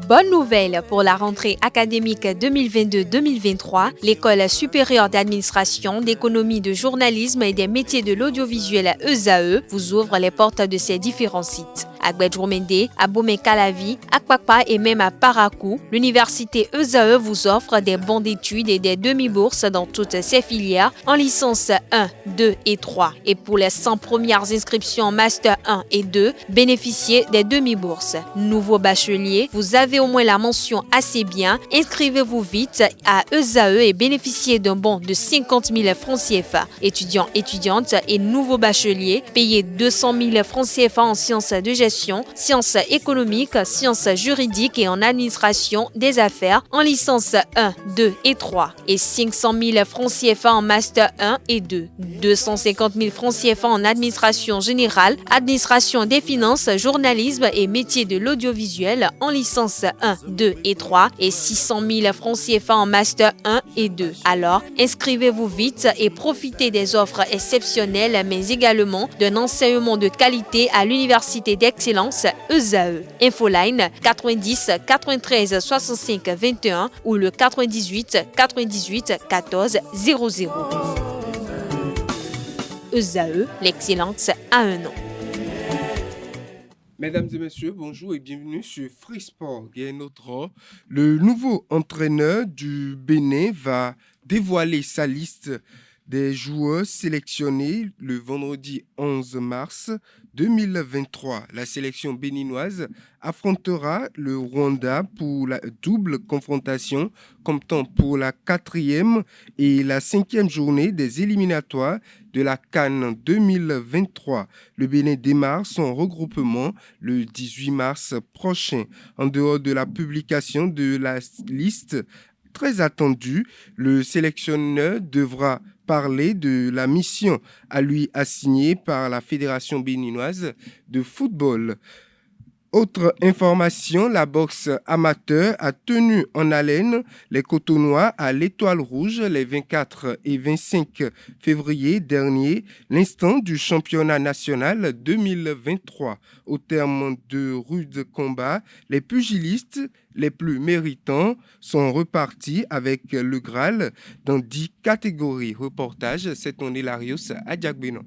Bonne nouvelle pour la rentrée académique 2022-2023, l'École supérieure d'administration, d'économie, de journalisme et des métiers de l'audiovisuel ESAE vous ouvre les portes de ses différents sites. À Gbedjourmende, à Bomé-Calavi, à Kwakpa et même à Parakou, l'université ESAE vous offre des bons d'études et des demi-bourses dans toutes ses filières en licence 1, 2 et 3. Et pour les 100 premières inscriptions en master 1 et 2, bénéficiez des demi-bourses. Nouveau bachelier, vous avez au moins la mention assez bien. Inscrivez-vous vite à ESAE et bénéficiez d'un bon de 50 000 francs CFA. Étudiants, étudiantes et nouveaux bacheliers, payez 200 000 francs CFA en sciences de gestion, sciences économiques, sciences juridiques et en administration des affaires en licence 1, 2 et 3 et 500 000 francs CFA en master 1 et 2, 250 000 francs CFA en administration générale, administration des finances, journalisme et métiers de l'audiovisuel en licence 1, 2 et 3 et 600 000 francs CFA en master 1 et 2. Alors, inscrivez-vous vite et profitez des offres exceptionnelles mais également d'un enseignement de qualité à l'université d'excellence ESAE. Infoline 90 93 65 21 ou le 98 98 14 00. ESAE, l'excellence a un nom. Mesdames et messieurs, bonjour et bienvenue sur Free Sport. Le nouveau entraîneur du Bénin va dévoiler sa liste des joueurs sélectionnés le vendredi 11 mars 2023. La sélection béninoise affrontera le Rwanda pour la double confrontation, comptant pour la 4e et la 5e journée des éliminatoires de la CAN 2023. Le Bénin démarre son regroupement le 18 mars prochain. En dehors de la publication de la liste très attendue, le sélectionneur devra parler de la mission à lui assignée par la Fédération béninoise de football. Autre information, la boxe amateur a tenu en haleine les Cotonois à l'Étoile Rouge les 24 et 25 février dernier, l'instant du championnat national 2023. Au terme de rudes combats, les pugilistes les plus méritants sont repartis avec le Graal dans 10 catégories. Reportage, c'est ton Hilarius Adjagbeno.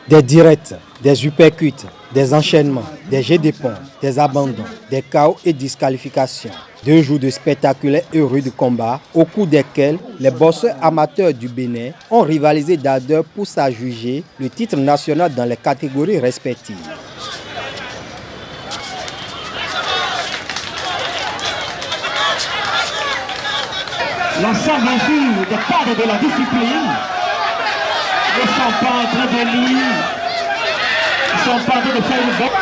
Des directs, des uppercuts, des enchaînements, des jets d'épaule, des abandons, des KO et disqualifications. 2 jours de spectaculaires et rudes combats au cours desquels les boxeurs amateurs du Bénin ont rivalisé d'ardeur pour s'adjuger le titre national dans les catégories respectives. L'ensemble des cadres de la discipline ne sont pas en train de lire, ils ne sont pas en train de faire une bête.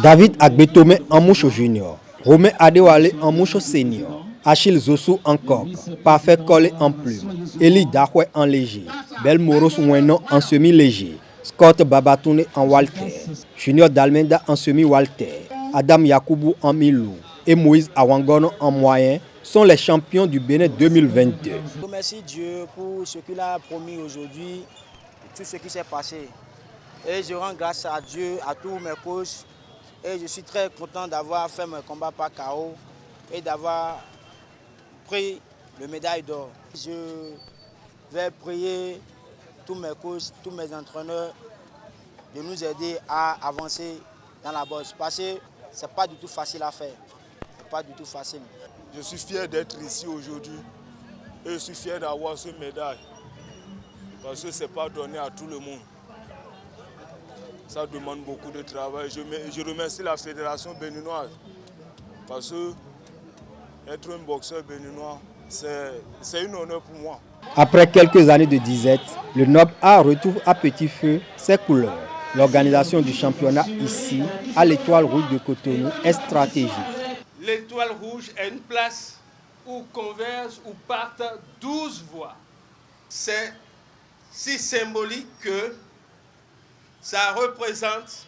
David Agbetome en mouche junior, Romain Adewale en mouche senior, Achille Zossou en coq, Parfait Collé en plume, Eli Dahwe en léger, Belmoros Ouenon en semi-léger, Scott Babatoune en walter, Junior Dalmenda en semi-walter, Adam Yakoubou en milou et Moïse Awangono en moyen sont les champions du Bénin 2022. Je remercie Dieu pour ce qu'il a promis aujourd'hui, tout ce qui s'est passé. Et je rends grâce à Dieu, à tous mes coachs. Et je suis très content d'avoir fait mon combat par KO et d'avoir pris le médaille d'or. Je vais prier tous mes coachs, tous mes entraîneurs de nous aider à avancer dans la boxe. Parce que ce n'est pas du tout facile à faire. Ce n'est pas du tout facile. Je suis fier d'être ici aujourd'hui et je suis fier d'avoir ce médaille. Parce que ce n'est pas donné à tout le monde. Ça demande beaucoup de travail. Je remercie la fédération béninoise parce que être un boxeur béninois, c'est un honneur pour moi. Après quelques années de disette, le Nob A retrouve à petit feu ses couleurs. L'organisation du championnat ici, à l'Étoile Rouge de Cotonou, est stratégique. L'Étoile Rouge est une place où convergent ou partent 12 voies. C'est si symbolique que ça représente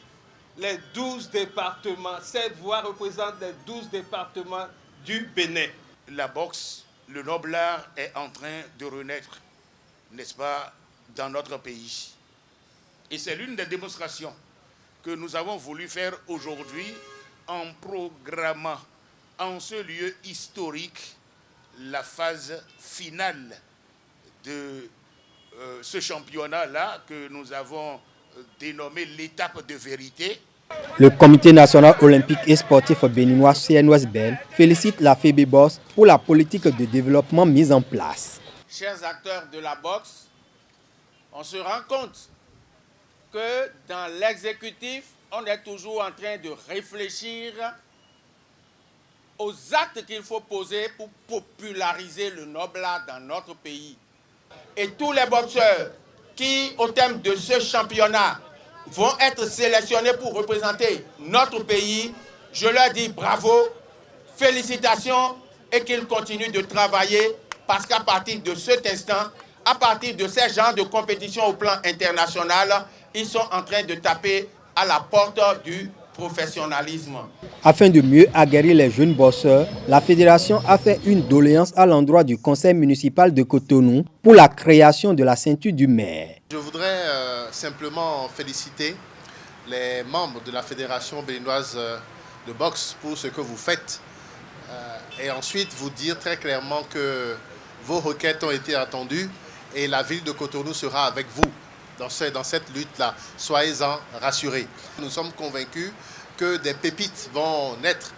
les 12 départements. Cette voie représente les 12 départements du Bénin. La boxe, le noble art est en train de renaître, n'est-ce pas, dans notre pays. Et c'est l'une des démonstrations que nous avons voulu faire aujourd'hui en programmant en ce lieu historique la phase finale de ce championnat-là que nous avons dénommé l'étape de vérité. Le Comité national olympique et sportif béninois CNOSBN félicite la FEBEBOS pour la politique de développement mise en place. Chers acteurs de la boxe, on se rend compte que dans l'exécutif, on est toujours en train de réfléchir aux actes qu'il faut poser pour populariser le noble art dans notre pays. Et tous les boxeurs qui, au thème de ce championnat, vont être sélectionnés pour représenter notre pays, je leur dis bravo, félicitations et qu'ils continuent de travailler parce qu'à partir de cet instant, à partir de ces genres de compétitions au plan international, ils sont en train de taper à la porte du professionnalisme. Afin de mieux aguerrir les jeunes boxeurs, la fédération a fait une doléance à l'endroit du conseil municipal de Cotonou pour la création de la ceinture du maire. Je voudrais simplement féliciter les membres de la fédération béninoise de boxe pour ce que vous faites et ensuite vous dire très clairement que vos requêtes ont été entendues et la ville de Cotonou sera avec vous dans cette lutte-là. Soyez-en rassurés. Nous sommes convaincus que des pépites vont naître,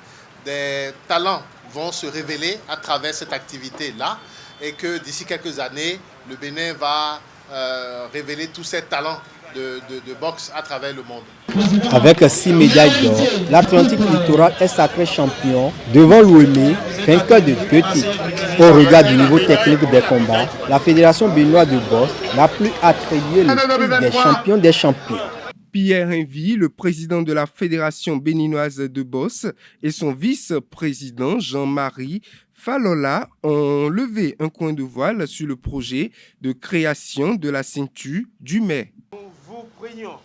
des talents vont se révéler à travers cette activité-là et que d'ici quelques années, le Bénin va révéler tous ces talents de boxe à travers le monde. Avec 6 médailles d'or, l'Atlantique Littoral est sacré champion devant l'Ouémé, vainqueur de 2 titres. Au regard du niveau technique des combats, la Fédération béninoise de boxe n'a plus attribué le prix des champions des champions. Pierre Envy, le président de la Fédération béninoise de boxe, et son vice-président Jean-Marie Falola ont levé un coin de voile sur le projet de création de la ceinture du mai. Nous vous prions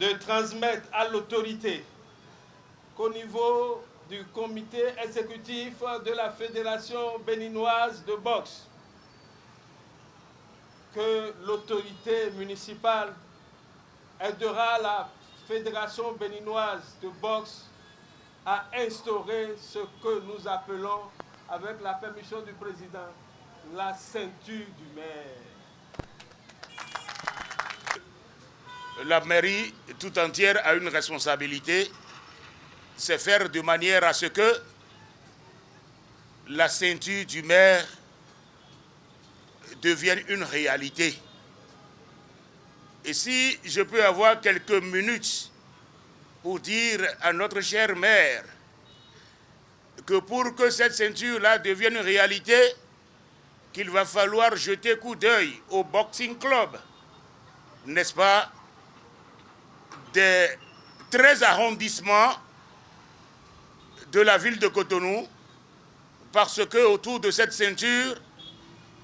de transmettre à l'autorité qu'au niveau du comité exécutif de la Fédération béninoise de boxe, que l'autorité municipale aidera la Fédération béninoise de boxe à instaurer ce que nous appelons, avec la permission du président, la ceinture du maire. La mairie tout entière a une responsabilité, c'est faire de manière à ce que la ceinture du maire devienne une réalité. Et si je peux avoir quelques minutes pour dire à notre cher maire que pour que cette ceinture-là devienne une réalité, qu'il va falloir jeter coup d'œil au boxing club, n'est-ce pas, des 13 arrondissements de la ville de Cotonou, parce que autour de cette ceinture,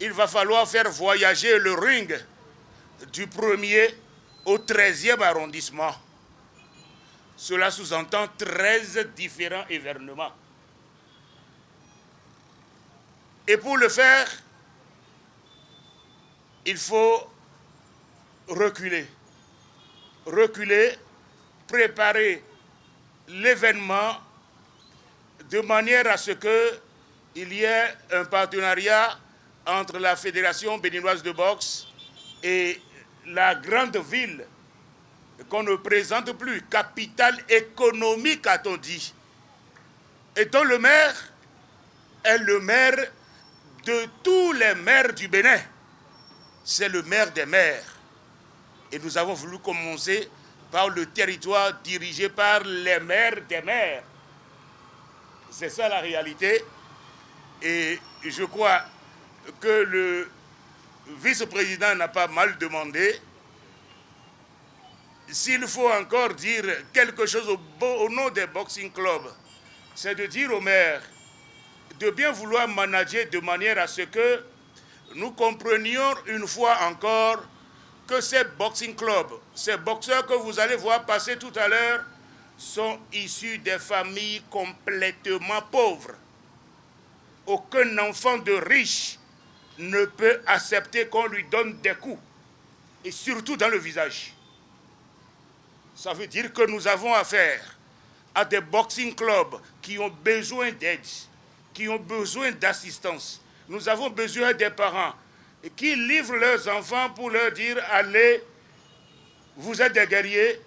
il va falloir faire voyager le ring du 1er au 13e arrondissement. Cela sous-entend 13 différents événements. Et pour le faire, il faut reculer, préparer l'événement de manière à ce qu'il y ait un partenariat entre la Fédération béninoise de boxe et la grande ville qu'on ne présente plus, capitale économique, a-t-on dit, et dont le maire est le maire de tous les maires du Bénin. C'est le maire des maires. Et nous avons voulu commencer par le territoire dirigé par les maires des maires. C'est ça la réalité. Et je crois que le vice-président n'a pas mal demandé. S'il faut encore dire quelque chose au nom des boxing clubs, c'est de dire aux maires de bien vouloir manager de manière à ce que nous comprenions une fois encore que ces boxing clubs, ces boxeurs que vous allez voir passer tout à l'heure, sont issus des familles complètement pauvres. Aucun enfant de riche ne peut accepter qu'on lui donne des coups, et surtout dans le visage. Ça veut dire que nous avons affaire à des boxing clubs qui ont besoin d'aide, qui ont besoin d'assistance. Nous avons besoin des parents qui livrent leurs enfants pour leur dire « Allez, vous êtes des guerriers,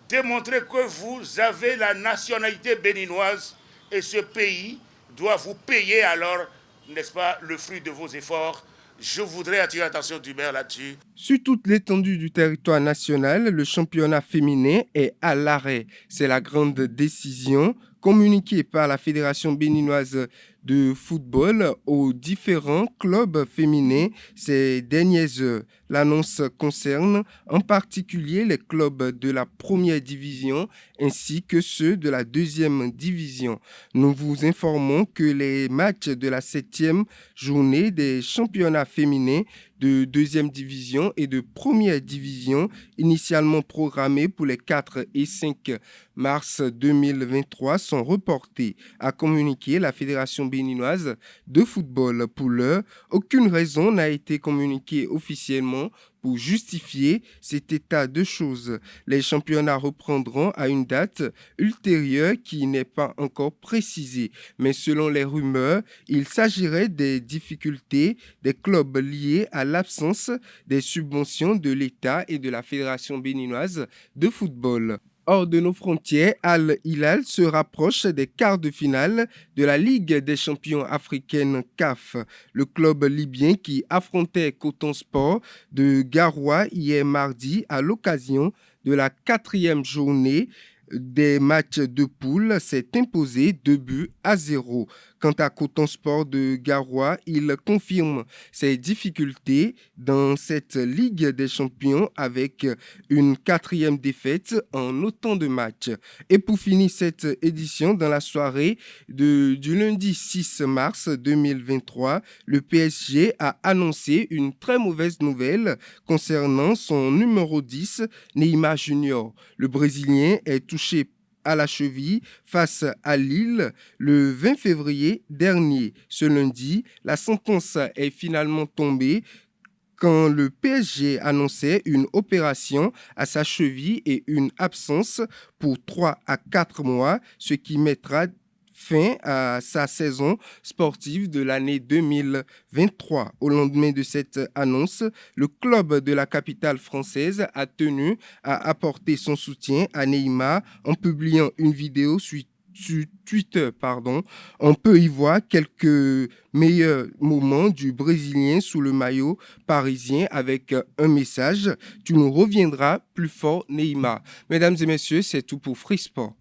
démontrez que vous avez la nationalité béninoise et ce pays doit vous payer alors, n'est-ce pas, le fruit de vos efforts ». Je voudrais attirer l'attention du maire là-dessus. Sur toute l'étendue du territoire national, le championnat féminin est à l'arrêt. C'est la grande décision communiquée par la Fédération béninoise de football aux différents clubs féminins ces dernières heures. L'annonce concerne en particulier les clubs de la première division ainsi que ceux de la deuxième division. Nous vous informons que les matchs de la 7e journée des championnats féminins de deuxième division et de première division, initialement programmés pour les 4 et 5 mars 2023, sont reportés, a communiqué la Fédération béninoise de football. Pour l'heure, aucune raison n'a été communiquée officiellement pour justifier cet état de choses. Les championnats reprendront à une date ultérieure qui n'est pas encore précisée. Mais selon les rumeurs, il s'agirait des difficultés des clubs liées à l'absence des subventions de l'État et de la Fédération béninoise de football. Hors de nos frontières, Al Hilal se rapproche des quarts de finale de la Ligue des champions africaine CAF. Le club libyen qui affrontait Coton Sport de Garoua hier mardi à l'occasion de la 4e journée des matchs de poule s'est imposé 2-0. Quant à Coton Sport de Garoua, il confirme ses difficultés dans cette Ligue des champions avec une 4e défaite en autant de matchs. Et pour finir cette édition, dans la soirée du lundi 6 mars 2023, le PSG a annoncé une très mauvaise nouvelle concernant son numéro 10, Neymar Junior. Le Brésilien est touché à la cheville face à Lille le 20 février dernier. Ce lundi, la sentence est finalement tombée quand le PSG annonçait une opération à sa cheville et une absence pour 3 à 4 mois, ce qui mettra fin à sa saison sportive de l'année 2023. Au lendemain de cette annonce, le club de la capitale française a tenu à apporter son soutien à Neymar en publiant une vidéo sur Twitter. On peut y voir quelques meilleurs moments du Brésilien sous le maillot parisien avec un message « Tu nous reviendras plus fort Neymar ». Mesdames et messieurs, c'est tout pour Free Sport.